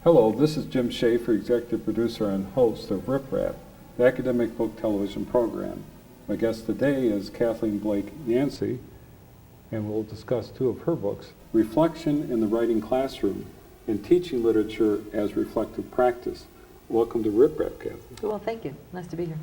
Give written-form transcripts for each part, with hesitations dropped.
Hello, this is Jim Schaefer, executive producer and host of Rip Rap, the academic book television program. My guest today is Kathleen Yancey, and we'll discuss two of her books, Reflection in the Writing Classroom and Teaching Literature as Reflective Practice. Welcome to Rip Rap, Kathleen. Well, thank you. Nice to be here.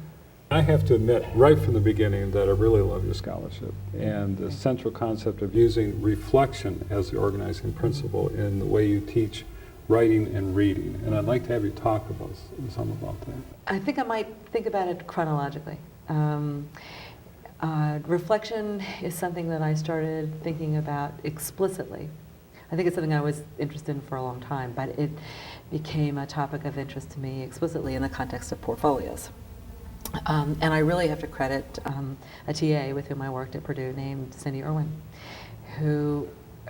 I have to admit, right from the beginning, that I really love your scholarship and the central concept of using reflection as the organizing principle in the way you teach writing and reading. And I'd like to have you talk about some about that. I think I might think about it chronologically. Reflection is something that I started thinking about explicitly. I think it's something I was interested in for a long time, but it became a topic of interest to me explicitly in the context of portfolios. And I really have to credit a TA with whom I worked at Purdue named Cindy Irwin, who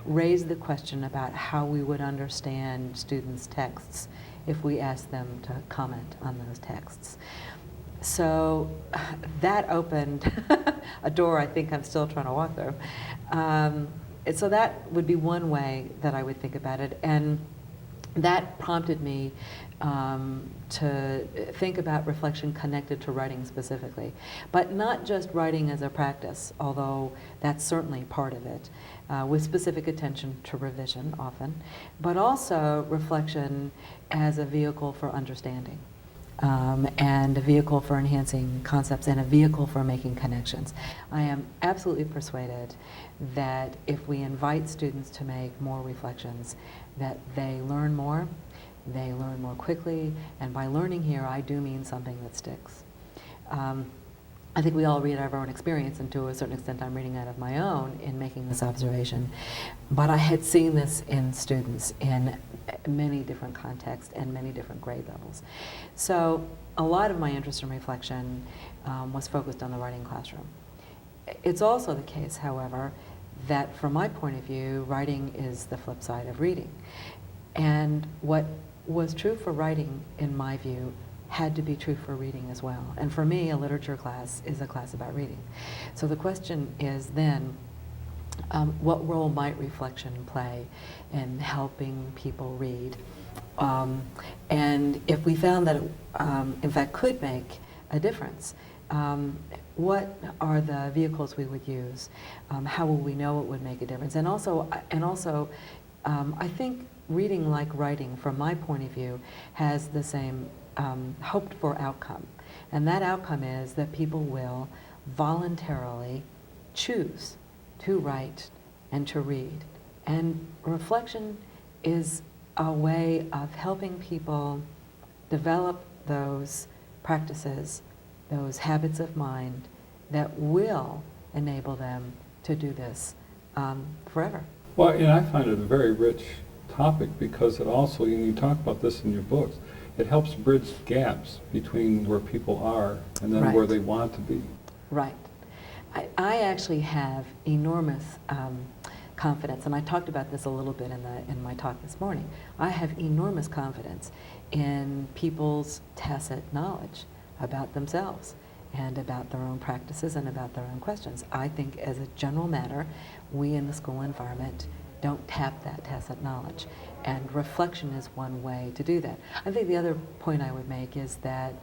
raised the question about how we would understand students' texts if we asked them to comment on those texts. So that opened a door I think I'm still trying to walk through. So that would be one way that I would think about it. And that prompted me to think about reflection connected to writing specifically, but not just writing as a practice, although that's certainly part of it, with specific attention to revision often, but also reflection as a vehicle for understanding. And a vehicle for enhancing concepts and a vehicle for making connections. I am absolutely persuaded that if we invite students to make more reflections, that they learn more quickly, and by learning here I do mean something that sticks. I think we all read out of our own experience, and to a certain extent I'm reading out of my own in making this observation. But I had seen this in students in many different contexts and many different grade levels. So a lot of my interest in reflection was focused on the writing classroom. It's also the case, however, that from my point of view, writing is the flip side of reading. And what was true for writing, in my view, had to be true for reading as well. And for me, a literature class is a class about reading. So the question is then, what role might reflection play in helping people read? And if we found that it, in fact, could make a difference, what are the vehicles we would use? How will we know it would make a difference? And also, I think reading like writing, from my point of view, has the same hoped for outcome. And that outcome is that people will voluntarily choose to write and to read. And reflection is a way of helping people develop those practices, those habits of mind that will enable them to do this forever. Well, and I find it a very rich topic because it also, and you talk about this in your books, it helps bridge gaps between where people are and then Right. where they want to be. Right. I actually have enormous confidence, and I talked about this a little bit in my talk this morning. I have enormous confidence in people's tacit knowledge about themselves and about their own practices and about their own questions. I think as a general matter, we in the school environment don't tap that tacit knowledge, and reflection is one way to do that. I think the other point I would make is that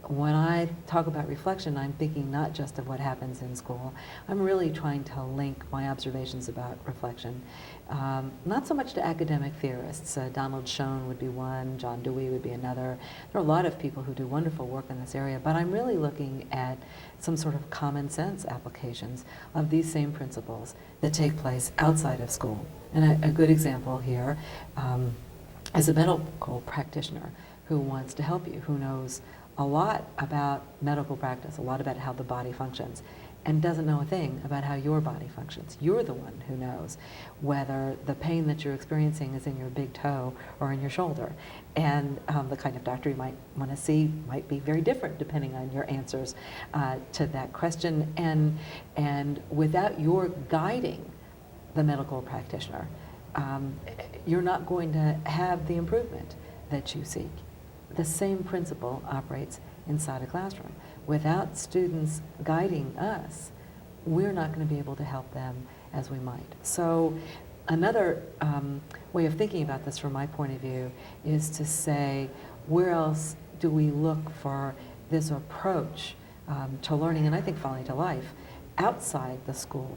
when I talk about reflection, I'm thinking not just of what happens in school. I'm really trying to link my observations about reflection, not so much to academic theorists. Donald Schoen would be one, John Dewey would be another. There are a lot of people who do wonderful work in this area, but I'm really looking at some sort of common sense applications of these same principles that take place outside of school. And a good example here is a medical practitioner who wants to help you, who knows a lot about medical practice, a lot about how the body functions, and doesn't know a thing about how your body functions. You're the one who knows whether the pain that you're experiencing is in your big toe or in your shoulder. And the kind of doctor you might want to see might be very different depending on your answers to that question. And without your guiding the medical practitioner, you're not going to have the improvement that you seek. The same principle operates inside a classroom. Without students guiding us, we're not going to be able to help them as we might. So Another way of thinking about this from my point of view is to say, where else do we look for this approach to learning, and I think finally to life, outside the school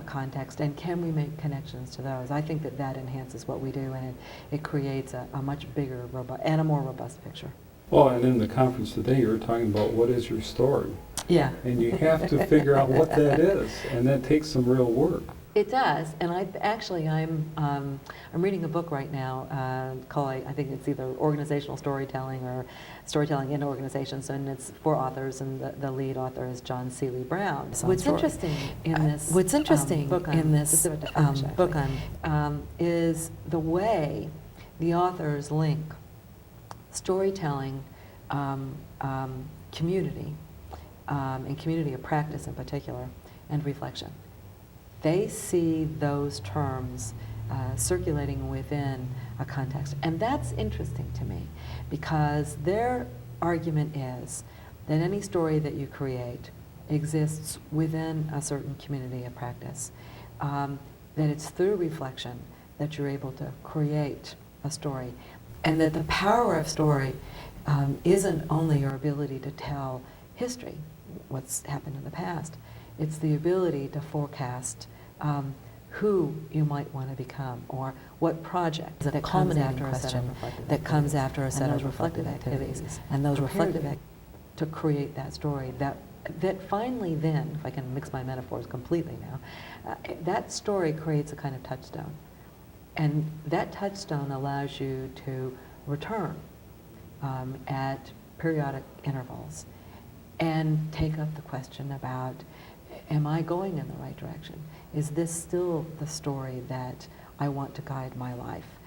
context, and can we make connections to those? I think that that enhances what we do, and it creates a much bigger and a more robust picture. Well, and in the conference today, you were talking about what is your story. Yeah. And you have to figure out what that is, and that takes some real work. It does, and I'm reading a book right now called, I think it's either organizational storytelling or storytelling in organizations, and it's 4 authors, and the lead author is John Seeley Brown. What's interesting in this book is the way the authors link storytelling, community, and community of practice in particular, and reflection. They see those terms circulating within a context. And that's interesting to me, because their argument is that any story that you create exists within a certain community of practice, that it's through reflection that you're able to create a story, and that the power of story isn't only your ability to tell history, what's happened in the past, it's the ability to forecast who you might want to become, or what project that comes after a set of reflective activities, and those reflective to create that story that finally then, if I can mix my metaphors completely now, that story creates a kind of touchstone, and that touchstone allows you to return at periodic intervals and take up the question about, am I going in the right direction? Is this still the story that I want to guide my life?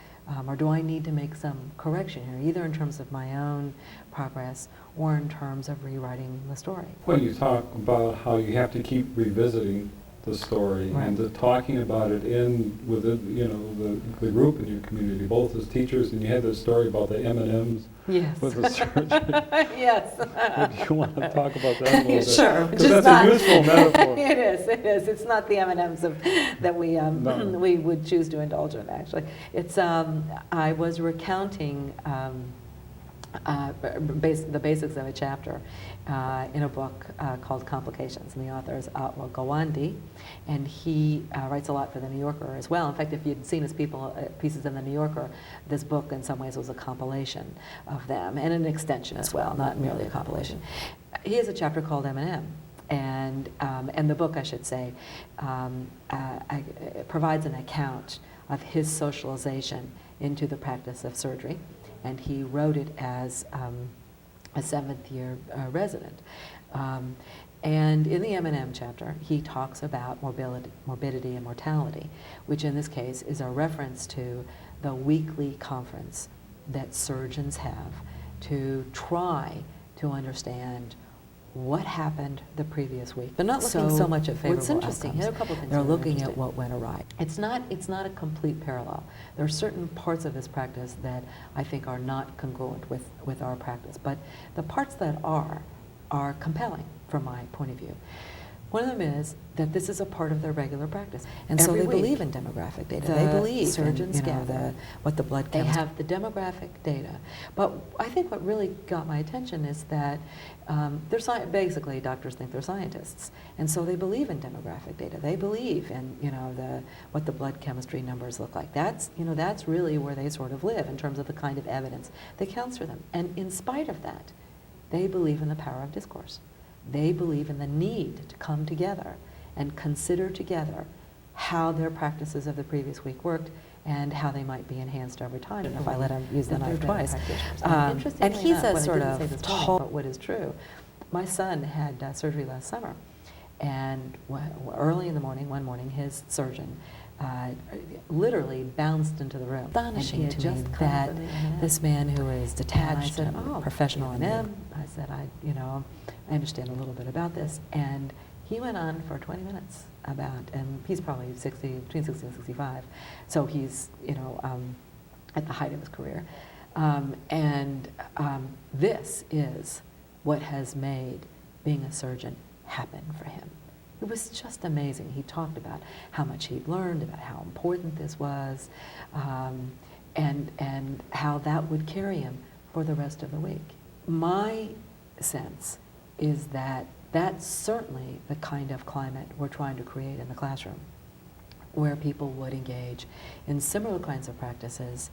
Or do I need to make some correction here, either in terms of my own progress or in terms of rewriting the story? Well, you talk about how you have to keep revisiting the story, right, and talking about it within the group in your community, both as teachers, and you had this story about the M&Ms. Yes. With the surgeon. Yes. Do you want to talk about that a little bit? Sure. Because that's a useful metaphor. It is. It's not the M&Ms that we we would choose to indulge in, actually. It's I was recounting the basics of a chapter in a book called Complications, and the author is Atwa Gawande, and he writes a lot for the New Yorker as well. In fact, if you'd seen his pieces in the New Yorker, this book in some ways was a compilation of them, and an extension as well, not merely a compilation. He has a chapter called M&M, and the book, I should say, provides an account of his socialization into the practice of surgery, and he wrote it as a 7th-year resident. And in the M&M chapter, he talks about morbidity and mortality, which in this case is a reference to the weekly conference that surgeons have to try to understand what happened the previous week. They're not looking so much at favorable outcomes. What's interesting, there are a couple of things. They're looking at what went awry. It's not a complete parallel. There are certain parts of this practice that I think are not congruent with our practice, but the parts that are compelling from my point of view. One of them is that this is a part of their regular practice. And so they believe in demographic data. They believe surgeons gather what the blood chemistry. They have the demographic data. But I think what really got my attention is that basically doctors think they're scientists. And so they believe in demographic data. They believe in what the blood chemistry numbers look like. That's really where they sort of live in terms of the kind of evidence that counts for them. And in spite of that, they believe in the power of discourse. They believe in the need to come together and consider together how their practices of the previous week worked and how they might be enhanced over time. And if I let him use the knife twice. And he's a sort of tall, but what is true. My son had surgery last summer, and early in the morning, one morning, his surgeon literally bounced into the room. Astonishing to me that this man who is detached and professional in I said, I understand a little bit about this, and he went on for 20 minutes and he's probably between 60 and 65, so he's at the height of his career, this is what has made being a surgeon happen for him. It was just amazing. He talked about how much he'd learned, about how important this was, and how that would carry him for the rest of the week. My sense is that that's certainly the kind of climate we're trying to create in the classroom, where people would engage in similar kinds of practices,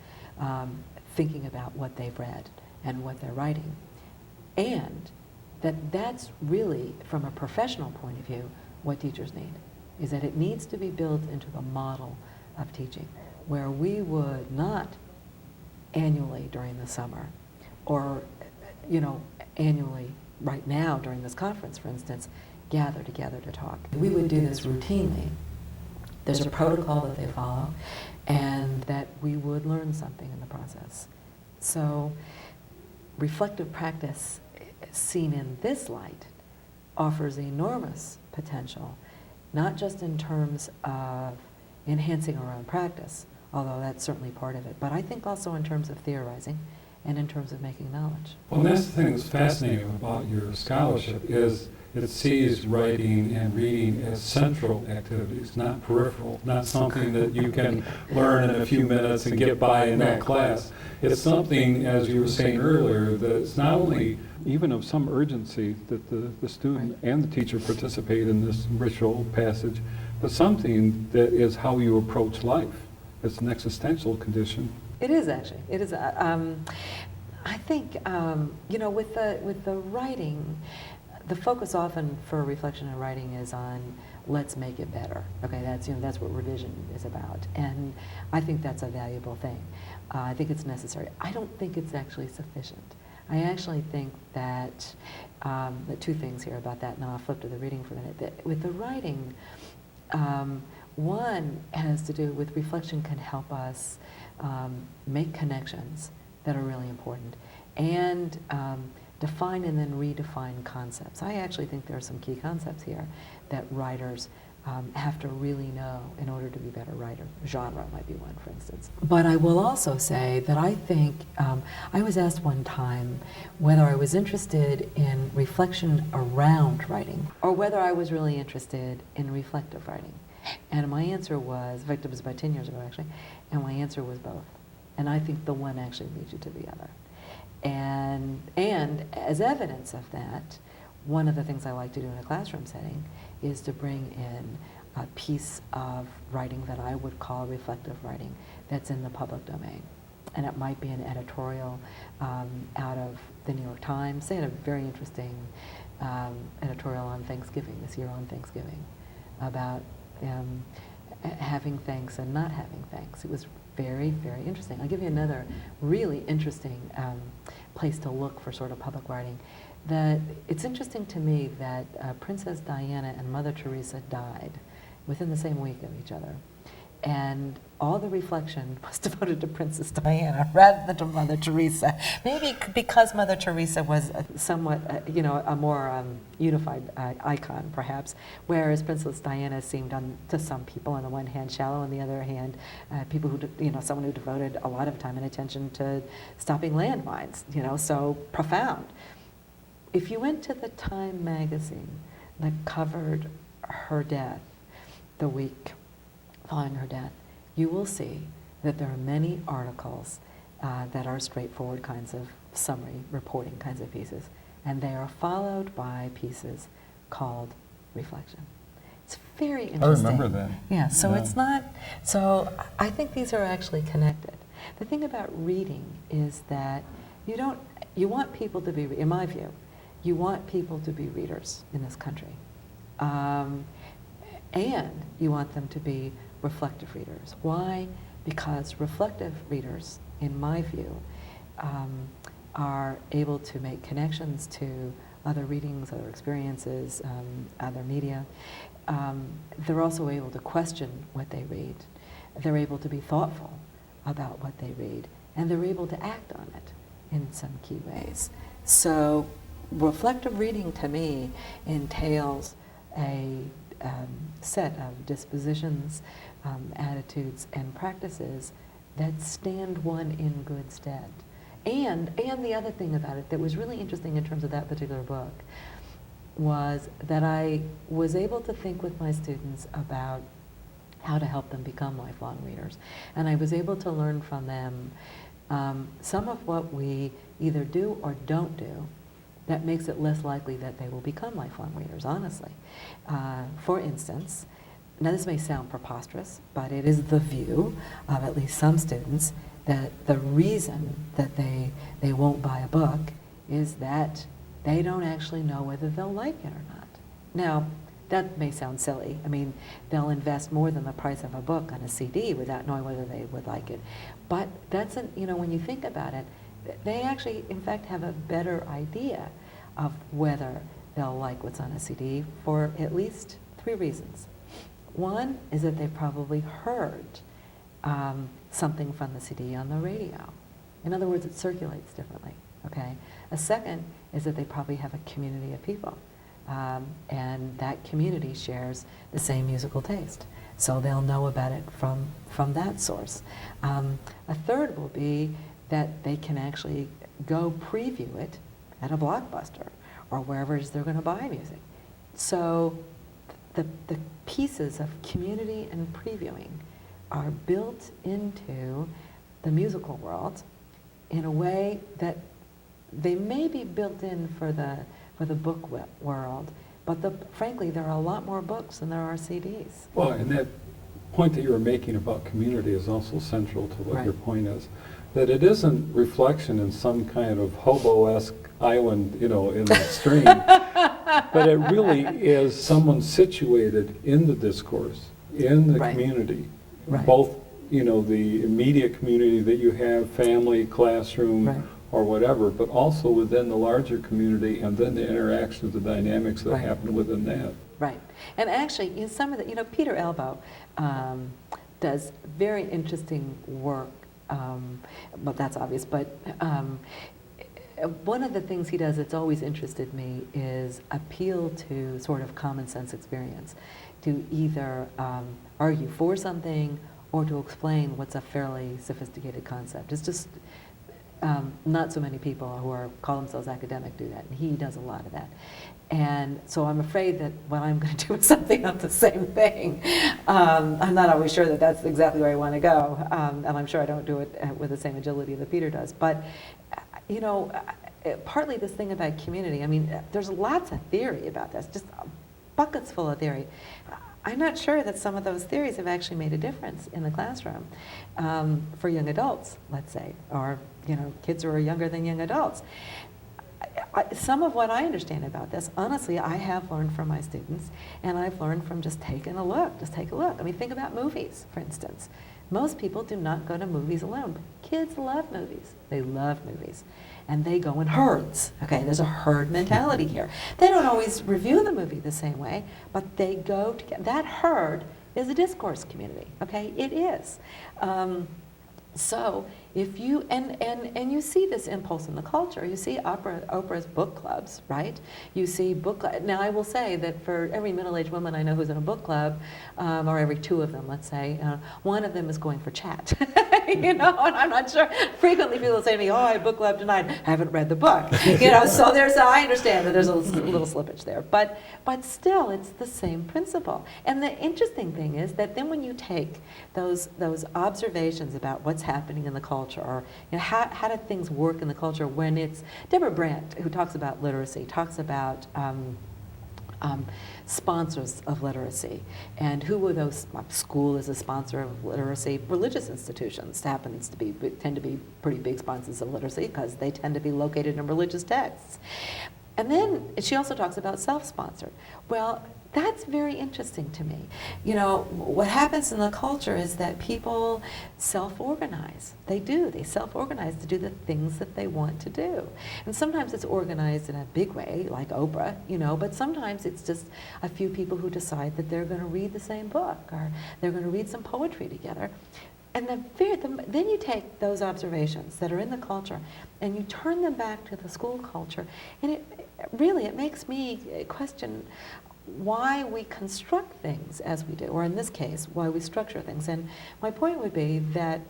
thinking about what they've read and what they're writing. And that's really, from a professional point of view, what teachers need, is that it needs to be built into the model of teaching, where we would not annually during the summer, or annually right now during this conference, for instance, gather together to talk. We would do this routinely. There's a protocol that they follow, and that we would learn something in the process. So reflective practice, seen in this light, offers enormous potential, not just in terms of enhancing our own practice, although that's certainly part of it, but I think also in terms of theorizing and in terms of making knowledge. Well, and that's the thing that's fascinating about your scholarship is it sees writing and reading as central activities, not peripheral, not something that you can learn in a few minutes and get by in that class. It's something, as you were saying earlier, that's not only even of some urgency that the student and the teacher participate in this ritual passage, but something that is how you approach life. It's an existential condition. It is actually. It is. I think with the writing, the focus often for reflection and writing is on let's make it better. Okay, that's what revision is about, and I think that's a valuable thing. I think it's necessary. I don't think it's actually sufficient. I actually think that two things here about that, and I'll flip to the reading for a minute. That with the writing, one has to do with reflection can help us make connections that are really important, and define and then redefine concepts. I actually think there are some key concepts here that writers have to really know in order to be better writers. Genre might be one, for instance. But I will also say that I think, I was asked one time whether I was interested in reflection around writing or whether I was really interested in reflective writing. And my answer was, in fact it was about 10 years ago actually, and my answer was both. And I think the one actually leads you to the other. And as evidence of that, one of the things I like to do in a classroom setting is to bring in a piece of writing that I would call reflective writing that's in the public domain. And it might be an editorial out of the New York Times. They had a very interesting editorial on Thanksgiving, this year on Thanksgiving, about having thanks and not having thanks. It was very, very interesting. I'll give you another really interesting place to look for sort of public writing. That it's interesting to me that Princess Diana and Mother Teresa died within the same week of each other. And all the reflection was devoted to Princess Diana rather than to Mother Teresa. Maybe because Mother Teresa was somewhat, a more unified icon, perhaps, whereas Princess Diana seemed, to some people, on the one hand, shallow, on the other hand, people who, someone who devoted a lot of time and attention to stopping landmines, so profound. If you went to the Time magazine that covered her death, the week following her death, you will see that there are many articles that are straightforward kinds of summary reporting kinds of pieces, and they are followed by pieces called reflection. It's very interesting. I remember that. Yeah, so it's not, so I think these are actually connected. The thing about reading is that you want people to be, in my view, you want people to be readers in this country. And you want them to be reflective readers. Why? Because reflective readers, in my view, are able to make connections to other readings, other experiences, other media. They're also able to question what they read. They're able to be thoughtful about what they read, and they're able to act on it in some key ways. So reflective reading, to me, entails a set of dispositions, attitudes, and practices that stand one in good stead. And the other thing about it that was really interesting in terms of that particular book was that I was able to think with my students about how to help them become lifelong readers. And I was able to learn from them some of what we either do or don't do that makes it less likely that they will become lifelong readers, honestly. For instance, now this may sound preposterous, but it is the view of at least some students that the reason that they won't buy a book is that they don't actually know whether they'll like it or not. Now, that may sound silly. I mean, they'll invest more than the price of a book on a CD without knowing whether they would like it. But that's, when you think about it, they actually, in fact, have a better idea of whether they'll like what's on a CD for at least 3 reasons. One is that they probably heard something from the CD on the radio. In other words, it circulates differently, okay? A second is that they probably have a community of people, and that community shares the same musical taste. So they'll know about it from that source. A third will be that they can actually go preview it at a Blockbuster or wherever it is they're going to buy music. So the pieces of community and previewing are built into the musical world in a way that they may be built in for the book world, but frankly, there are a lot more books than there are CDs. Well, and that point that you were making about community is also central to what Right. your point is, that it isn't reflection in some kind of hobo-esque island, in the stream, but it really is someone situated in the discourse, in the Right. community, Right. both, the immediate community that you have, family, classroom, Right. or whatever, but also within the larger community, and then the interactions, the dynamics that Right. happen within that. Right. And actually, some of the, Peter Elbow does very interesting work, well, that's obvious, but one of the things he does that's always interested me is appeal to sort of common sense experience, to either argue for something or to explain what's a fairly sophisticated concept. It's just not so many people who call themselves academic do that, and he does a lot of that. And so I'm afraid that what I'm going to do is something of the same thing. I'm not always sure that that's exactly where I want to go, and I'm sure I don't do it with the same agility that Peter does. But, partly this thing about community, there's lots of theory about this, just buckets full of theory. I'm not sure that some of those theories have actually made a difference in the classroom for young adults, let's say, or kids who are younger than young adults. Some of what I understand about this, honestly, I have learned from my students, and I've learned from just taking a look. Just take a look. Think about movies, for instance. Most people do not go to movies alone, but kids love movies. They love movies. And they go in herds. Okay, there's a herd mentality here. They don't always review the movie the same way, but they go together. That herd is a discourse community. Okay, it is. So if you, and you see this impulse in the culture. You see Oprah's book clubs, right? You see now I will say that for every middle-aged woman I know who's in a book club, or every 2 of them, let's say, one of them is going for chat. And I'm not sure. Frequently people say to me, oh, I had book club tonight, I haven't read the book. So I understand that there's a little slippage there. But still, it's the same principle. And the interesting thing is that then when you take those observations about what's happening in the culture, or how do things work in the culture when it's Deborah Brandt, who talks about literacy, talks about sponsors of literacy, and who were those? School is a sponsor of literacy. Religious institutions tend to be pretty big sponsors of literacy because they tend to be located in religious texts. And then she also talks about self-sponsored. Well, that's very interesting to me. What happens in the culture is that people self-organize. They do. They self-organize to do the things that they want to do. And sometimes it's organized in a big way, like Oprah, but sometimes it's just a few people who decide that they're going to read the same book, or they're going to read some poetry together. And then you take those observations that are in the culture and you turn them back to the school culture, and it makes me question why we construct things as we do, or in this case, why we structure things. And my point would be that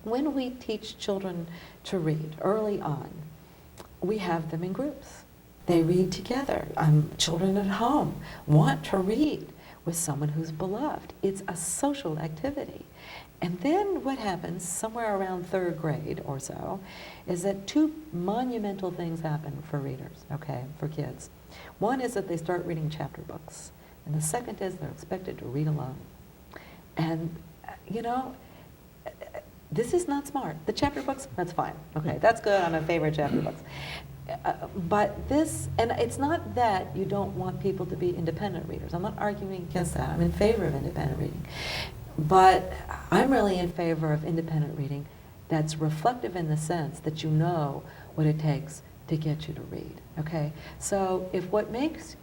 when we teach children to read early on, we have them in groups. They read together. Children at home want to read with someone who's beloved. It's a social activity. And then what happens somewhere around third grade or so is that two monumental things happen for readers, okay, for kids. One is that they start reading chapter books, and the second is they're expected to read alone. And, you know, this is not smart. The chapter books, that's fine. Okay, that's good. I'm in favor of chapter books. But this, and it's not that you don't want people to be independent readers. I'm not arguing against that. I'm in favor of independent reading. But I'm really in favor of independent reading that's reflective in the sense that you know what it takes to get you to read, okay? So if what makes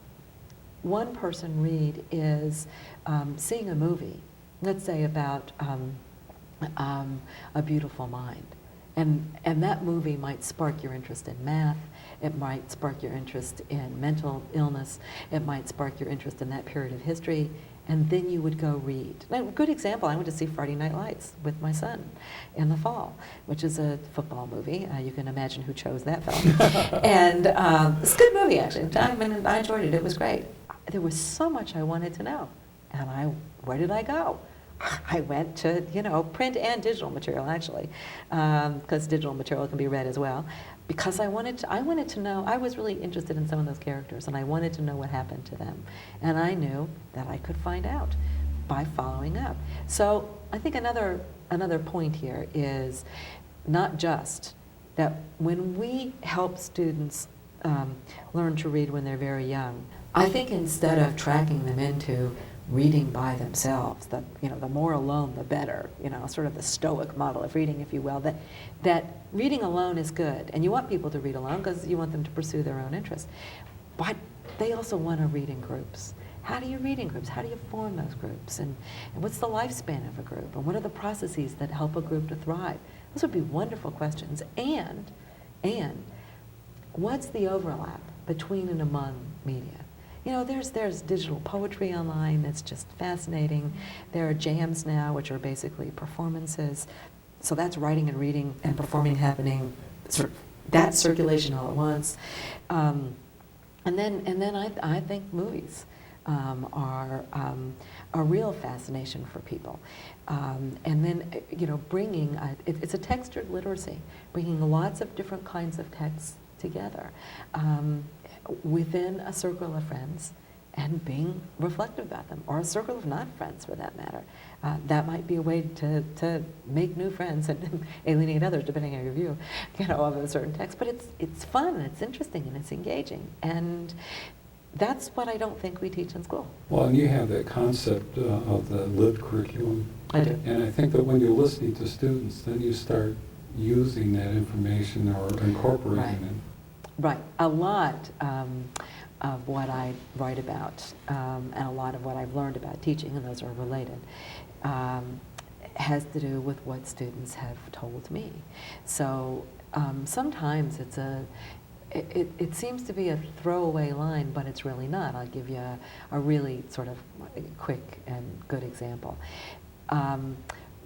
one person read is seeing a movie, let's say about A Beautiful Mind, and that movie might spark your interest in math, it might spark your interest in mental illness, it might spark your interest in that period of history, and then you would go read. Now, a good example, I went to see Friday Night Lights with my son in the fall, which is a football movie. You can imagine who chose that film. And it's a good movie, actually. I enjoyed it. It was great. There was so much I wanted to know. And where did I go? I went to, print and digital material, actually, because digital material can be read as well. Because I wanted to know, I was really interested in some of those characters, and I wanted to know what happened to them. And I knew that I could find out by following up. So I think another point here is not just that when we help students learn to read when they're very young, I think instead of tracking them into reading by themselves, that the more alone the better, sort of the Stoic model of reading, if you will, that reading alone is good, and you want people to read alone because you want them to pursue their own interests, but they also want to read in groups. How do you read in groups? How do you form those groups? And what's the lifespan of a group? And what are the processes that help a group to thrive? Those would be wonderful questions. And what's the overlap between and among media? There's digital poetry online that's just fascinating. There are jams now, which are basically performances. So that's writing and reading and performing happening, sort of that circulation all at once. And then I think movies are a real fascination for people. And then, bringing, it's a textured literacy, bringing lots of different kinds of texts together within a circle of friends and being reflective about them, or a circle of not friends for that matter. That might be a way to make new friends and alienate others, depending on your view, of a certain text. But it's fun, and it's interesting, and it's engaging. And that's what I don't think we teach in school. Well, and you have that concept of the lived curriculum. I do. And I think that when you're listening to students, then you start using that information or incorporating it. Right. A lot of what I write about and a lot of what I've learned about teaching, and those are related, has to do with what students have told me. So sometimes it seems to be a throwaway line, but it's really not. I'll give you a really sort of quick and good example.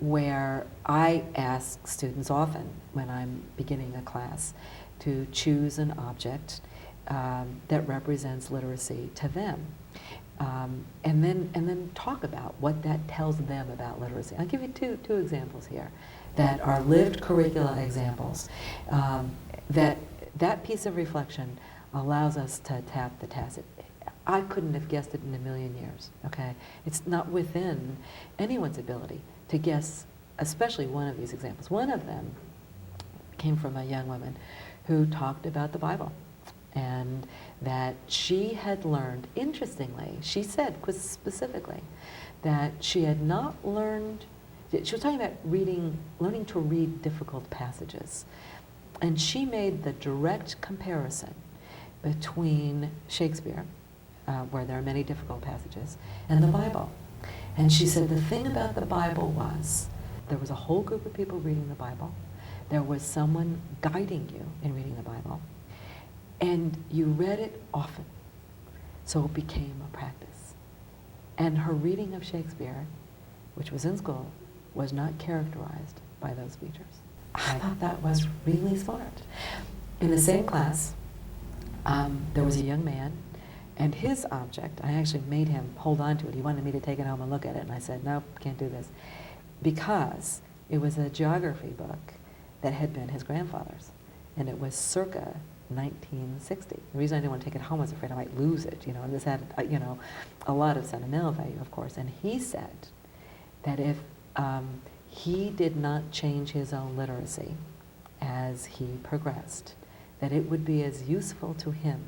Where I ask students often when I'm beginning a class to choose an object that represents literacy to them, and then talk about what that tells them about literacy. I'll give you two examples here that are lived curricula examples. That piece of reflection allows us to tap the tacit. I couldn't have guessed it in a million years, okay? It's not within anyone's ability to guess, especially one of these examples. One of them came from a young woman who talked about the Bible, and that she had learned, interestingly, she said specifically, that she had not learned, she was talking about learning to read difficult passages. And she made the direct comparison between Shakespeare, where there are many difficult passages, and the Bible. And she said the thing about the Bible was there was a whole group of people reading the Bible. There was someone guiding you in reading the Bible. And you read it often. So it became a practice. And her reading of Shakespeare, which was in school, was not characterized by those features. I thought that was really smart. In the same class, there was a young man, and his object, I actually made him hold on to it. He wanted me to take it home and look at it, and I said, nope, can't do this. Because it was a geography book that had been his grandfather's, and it was circa 1960. The reason I didn't want to take it home was afraid I might lose it, and this had, a lot of sentimental value, of course. And he said that if he did not change his own literacy as he progressed, that it would be as useful to him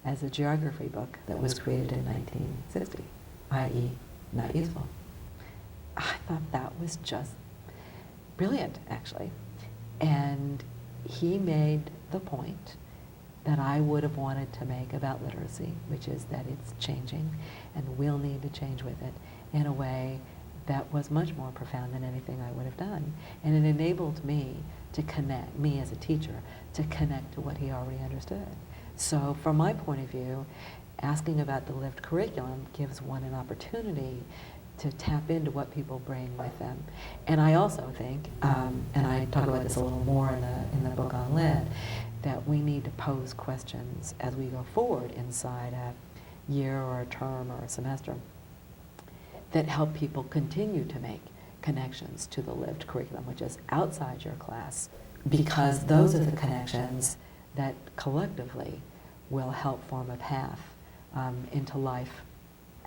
as a geography book that was created in 1960, i.e. not useful. I thought that was just brilliant, actually. And he made the point that I would have wanted to make about literacy, which is that it's changing and we'll need to change with it in a way that was much more profound than anything I would have done. And it enabled me to connect, me as a teacher, to connect to what he already understood. So from my point of view, asking about the lived curriculum gives one an opportunity to tap into what people bring with them. And I also think, and I talk about this a little more in the book on lit, that we need to pose questions as we go forward inside a year or a term or a semester that help people continue to make connections to the lived curriculum, which is outside your class, because those are the connections that collectively will help form a path into life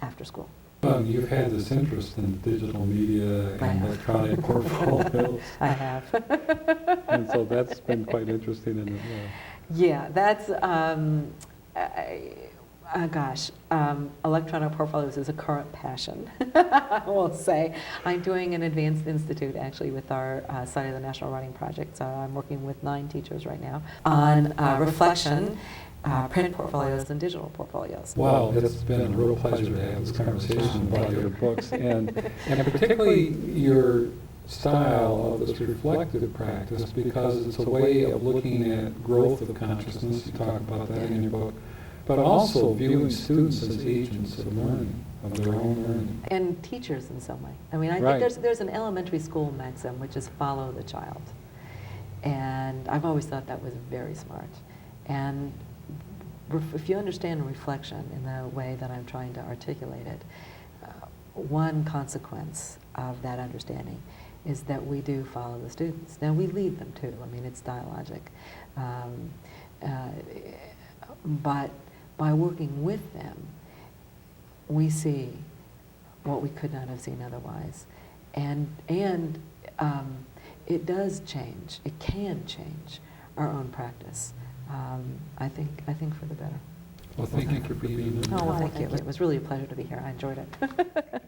after school. Well, you've had this interest in digital media and electronic portfolios. I have. And so that's been quite interesting. Yeah, that's, electronic portfolios is a current passion, I will say. I'm doing an advanced institute actually with our side of the National Writing Project, so I'm working with 9 teachers right now on reflection, print portfolios and digital portfolios. Wow, it's been a real pleasure to have this conversation about your books, and particularly your style of this reflective practice, because it's a way of looking at growth of consciousness. You talk about that in your book, but also viewing students as agents of learning, of their own learning. And teachers in some way. I mean, I think there's an elementary school maxim, which is follow the child. And I've always thought that was very smart. And if you understand reflection in the way that I'm trying to articulate it, one consequence of that understanding is that we do follow the students. Now, we lead them too. I mean, it's dialogic. But by working with them, we see what we could not have seen otherwise. And it does change. It can change our own practice. I think for the better. Well, thank you for being here. Oh, well, thank you. It was really a pleasure to be here. I enjoyed it.